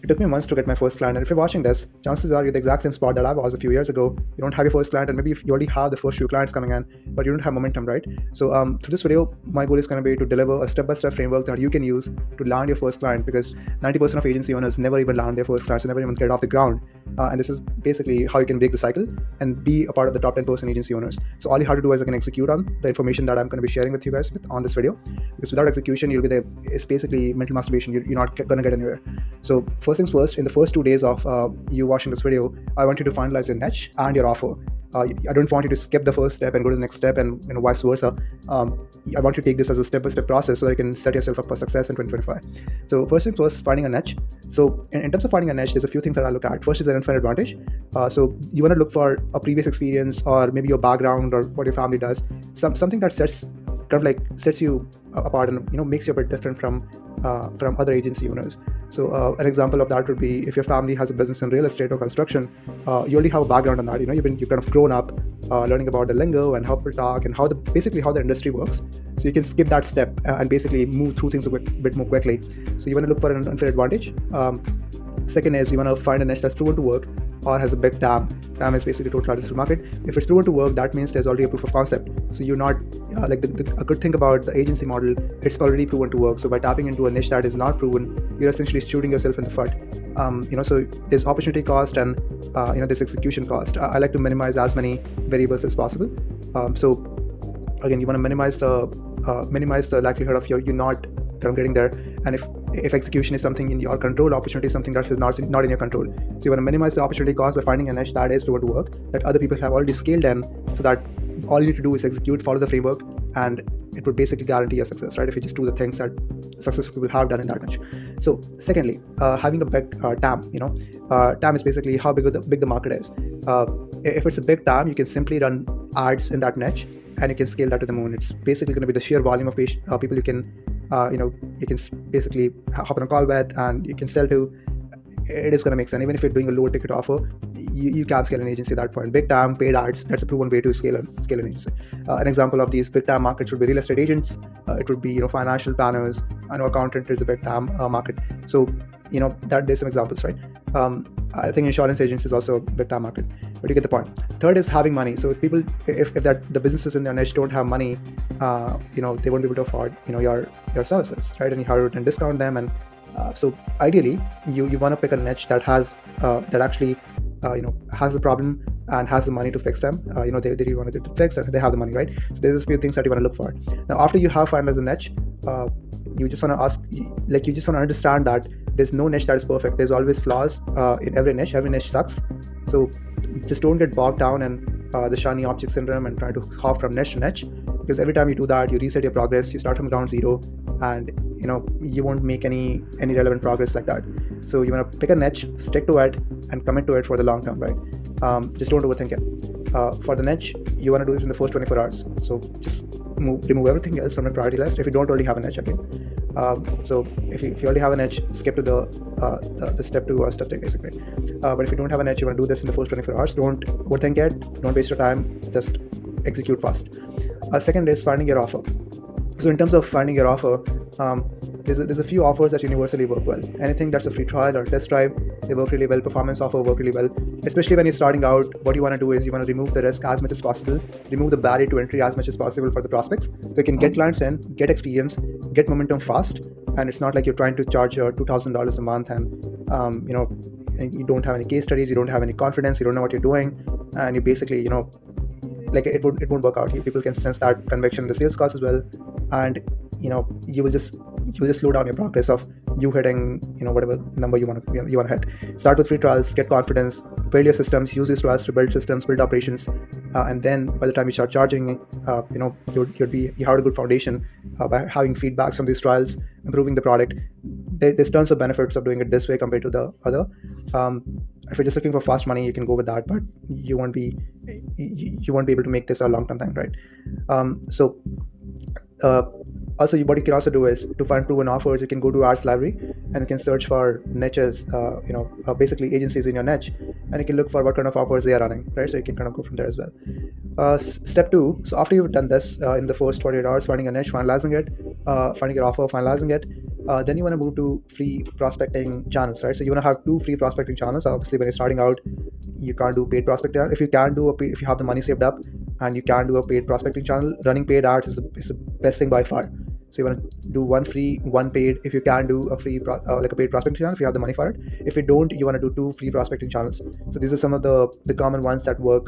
It took me months to get my first client. And if you're watching this, chances are you're the exact same spot that I was a few years ago. You don't have your first client, and maybe if you already have the first few clients coming in, but you don't have momentum, right? So through this video, my goal is going to be to deliver a step-by-step framework that you can use to land your first client, because 90% of agency owners never even land their first clients, so never even get off the ground. And this is basically how you can break the cycle and be a part of the top 10% agency owners. So all you have to do is execute on the information that I'm going to be sharing with you guys on this video, because without execution, you'll be there. It's basically mental masturbation. You're not going to get anywhere. So first things first, in the first 2 days of you watching this video, I want you to finalize your niche and your offer. I don't want you to skip the first step and go to the next step, and vice versa. I want you to take this as a step-by-step process so you can set yourself up for success in 2025. So first things first, finding a niche. So in terms of finding a niche, there's a few things that I look at. First is identifying advantage. So you want to look for a previous experience, or maybe your background, or what your family does. Something that sets you apart and makes you a bit different from other agency owners. So an example of that would be if your family has a business in real estate or construction, you already have a background on that. You've kind of grown up learning about the lingo and how people talk and how the industry works. So you can skip that step and basically move through things a bit more quickly. So you want to look for an unfair advantage. Second is you want to find a niche that's proven to work or has a big TAM. TAM is basically total addressable market. If it's proven to work, that means there's already a proof of concept. So you're not a good thing about the agency model, it's already proven to work. So by tapping into a niche that is not proven, you're essentially shooting yourself in the foot. So there's opportunity cost and there's execution cost. I like to minimize as many variables as possible. So again, you want to minimize the likelihood of you not getting there. And if execution is something in your control, opportunity is something that is not in your control. So you want to minimize the opportunity cost by finding a niche that is proven to work, that other people have already scaled in, so that all you need to do is execute, follow the framework, and it would basically guarantee your success, right? If you just do the things that successful people have done in that niche. So secondly, having a big TAM. TAM is basically how big the market is. If it's a big TAM, you can simply run ads in that niche and you can scale that to the moon. It's basically going to be the sheer volume of people you can basically hop on a call with and you can sell to. It is going to make sense. Even if you're doing a lower ticket offer, you can scale an agency at that point. Big TAM, paid ads, that's a proven way to scale an agency. An example of these big TAM markets would be real estate agents. It would be financial planners. I know accountant is a big TAM market. So that there's some examples, right? I think insurance agents is also a big TAM market, but you get the point. Third is having money. So if the businesses in their niche don't have money, they won't be able to afford your services, right? And you have to discount them. And so ideally, you want to pick a niche that has that actually has a problem and has the money to fix them. They really want to get it fixed and they have the money, right? So there's a few things that you want to look for. Now, after you have found as a niche, you just want to understand that there's no niche that is perfect. There's always flaws in every niche. Every niche sucks. So just don't get bogged down in the shiny object syndrome and try to hop from niche to niche, because every time you do that, you reset your progress, you start from ground zero, and you won't make any relevant progress like that. So you want to pick a niche, stick to it, and commit to it for the long term, right? Just don't overthink it. For the niche, you want to do this in the first 24 hours. So just remove everything else from the priority list if you don't already have a niche again. So if you already have a niche, skip to the step 2 or step 3 basically. But if you don't have a niche, you want to do this in the first 24 hours. Don't overthink it. Don't waste your time. Just execute fast. Second is finding your offer. So in terms of finding your offer, there's a few offers that universally work well. Anything that's a free trial or test drive, they work really well. Performance offer work really well. Especially when you're starting out, what you want to do is you want to remove the risk as much as possible, remove the barrier to entry as much as possible for the prospects. So you can get clients in, get experience, get momentum fast, and it's not like you're trying to charge $2,000 a month and you don't have any case studies, you don't have any confidence, you don't know what you're doing, and you basically it won't work out. People can sense that conviction in the sales calls as well, and you will just slow down your progress of you hitting whatever number you want to hit. Start with free trials, get confidence, build your systems, use these trials to build systems, build operations, and then by the time you start charging, you have a good foundation by having feedbacks from these trials, improving the product. There's tons of benefits of doing it this way compared to the other. If you're just looking for fast money, you can go with that, but you won't be able to make this a long-term thing, right? Also, what you can also do is to find proven offers. You can go to Ads Library and you can search for niches, basically agencies in your niche, and you can look for what kind of offers they are running, right? So you can kind of go from there as well. Step 2. So after you've done this in the first 48 hours, finding a niche, finalizing it, finding your offer, finalizing it, Then you want to move to free prospecting channels, right? So you want to have two free prospecting channels. Obviously, when you're starting out, you can't do paid prospecting. If you can do if you have the money saved up and you can do a paid prospecting channel, running paid ads is the best thing by far. So you want to do one free, one paid. If you can do a free, like a paid prospecting channel, if you have the money for it. If you don't, you want to do two free prospecting channels. So these are some of the common ones that work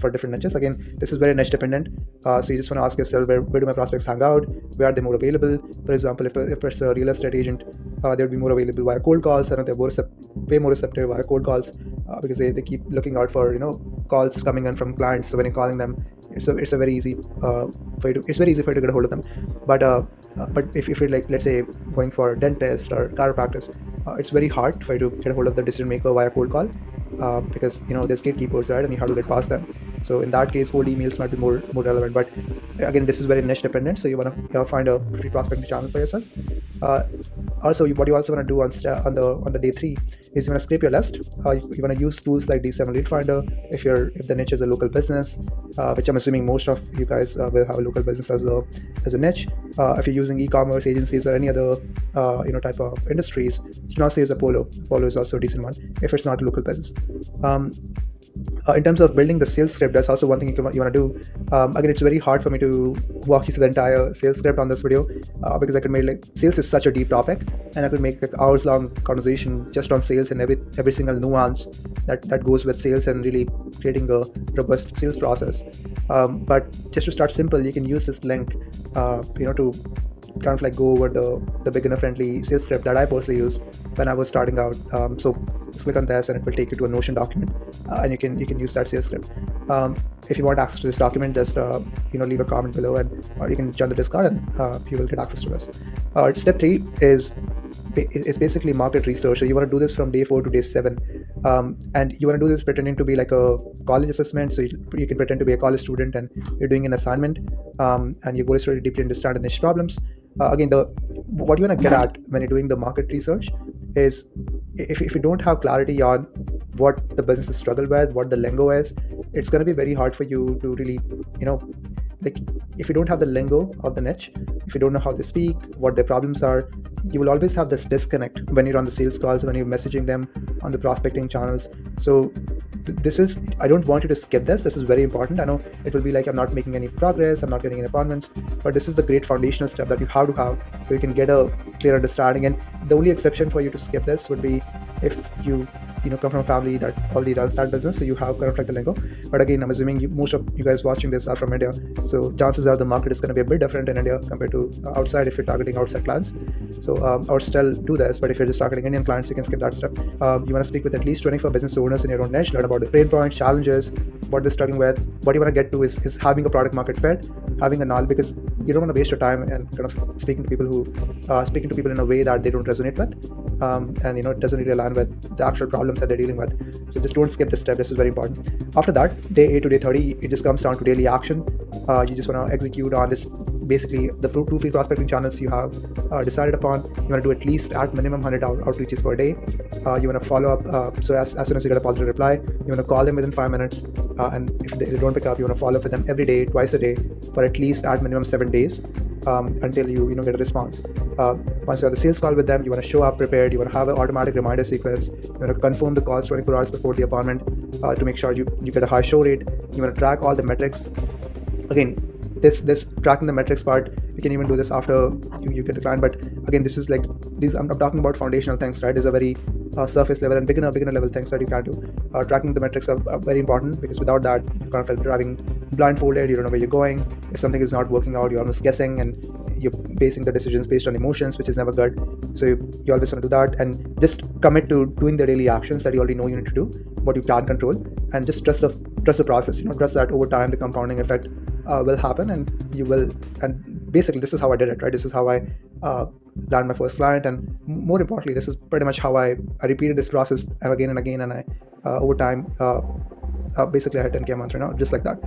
for different niches. Again, this is very niche dependent. So you just want to ask yourself, where do my prospects hang out? Where are they more available? For example, if it's a real estate agent, they'll be more available via cold calls, and they're way more receptive via cold calls because they keep looking out for calls coming in from clients. So when you're calling them, it's a very easy for you to get a hold of them. But if you're like, let's say, going for a dentist or chiropractic, it's very hard for you to get a hold of the decision maker via cold call because there's gatekeepers, right, and you have to get past them. So in that case, cold emails might be more relevant. But again, this is very niche dependent, so you want to find a free prospecting channel for yourself. Also, what you also want to do on the day 3 is you want to scrape your list. You want to use tools like D7 Lead Finder if the niche is a local business, which I'm assuming most of you guys will have a local business as a niche. If you're using e-commerce agencies or any other type of industries, you can also use Apollo. Apollo is also a decent one if it's not a local business. In terms of building the sales script, that's also one thing you want to do. Again, it's very hard for me to walk you through the entire sales script on this video because I could make sales is such a deep topic, and I could make hours long conversation just on sales and every single nuance that goes with sales and really creating a robust sales process. But just to start simple, you can use this link to kind of like go over the beginner friendly sales script that I personally used when I was starting out. So just click on this and it will take you to a Notion document, and you can use that sales script. If you want access to this document, just leave a comment below, or you can join the Discord and you will get access to this. Step 3 is basically market research. So you want to do this from day 4 to day 7, and you want to do this pretending to be like a college assessment. So you can pretend to be a college student and you're doing an assignment, and your goal is to really deeply understand the niche problems. Again, what you want to get at when you're doing the market research is if you don't have clarity on what the businesses struggle with, what the lingo is, it's going to be very hard for you to really, like if you don't have the lingo of the niche, if you don't know how they speak, what their problems are, you will always have this disconnect when you're on the sales calls, when you're messaging them on the prospecting channels. So I don't want you to skip this. This is very important. I know it will be like I'm not making any progress, I'm not getting any appointments, but this is the great foundational step that you have to have so you can get a clear understanding. And the only exception for you to skip this would be if you come from a family that already runs that business, so you have kind of like the lingo. But again, I'm assuming most of you guys watching this are from India, so chances are the market is going to be a bit different in India compared to outside if you're targeting outside clients. So I would still do this, but if you're just targeting Indian clients, you can skip that step. You want to speak with at least 24 business owners in your own niche, learn about the pain points, challenges, what they're struggling with. What you want to get to is having a product market fit, having a knowledge, because you don't want to waste your time and kind of speaking to people in a way that they don't resonate with, and it doesn't really align with the actual problems that they're dealing with. So just don't skip this step. This is very important. After that, day 8 to day 30, it just comes down to daily action. You just want to execute on this, basically the 2 free prospecting channels you have decided upon. You want to do at least at minimum 100 outreaches per day. You want to follow up. So as soon as you get a positive reply, you want to call them within 5 minutes. And if they don't pick up, you want to follow up with them every day, twice a day, for at least at minimum 7 days. Until you get a response. Once you have the sales call with them, you want to show up prepared. You want to have an automatic reminder sequence. You want to confirm the calls 24 hours before the appointment to make sure you get a high show rate. You want to track all the metrics. Again, this tracking the metrics part, you can even do this after you get the client. But again, this is like these. I'm talking about foundational things, right? These are very surface level and beginner level things that you can do. Tracking the metrics are very important, because without that, you kind of driving blindfolded. You don't know where you're going. If something is not working out, you're almost guessing, and you're basing the decisions based on emotions, which is never good. So you always want to do that, and just commit to doing the daily actions that you already know you need to do, what you can control, and just trust the process. Trust that over time the compounding effect will happen, and you will. And basically, this is how I did it, right? This is how I land my first client, and more importantly, this is pretty much how I repeated this process and again, and I over time basically I had 10K a month right now, just like that.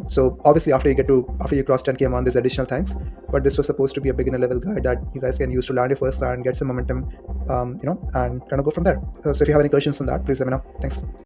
So obviously after you cross 10K a month, there's additional things, but this was supposed to be a beginner level guide that you guys can use to land your first client, get some momentum, and kind of go from there. So if you have any questions on that, please let me know. Thanks.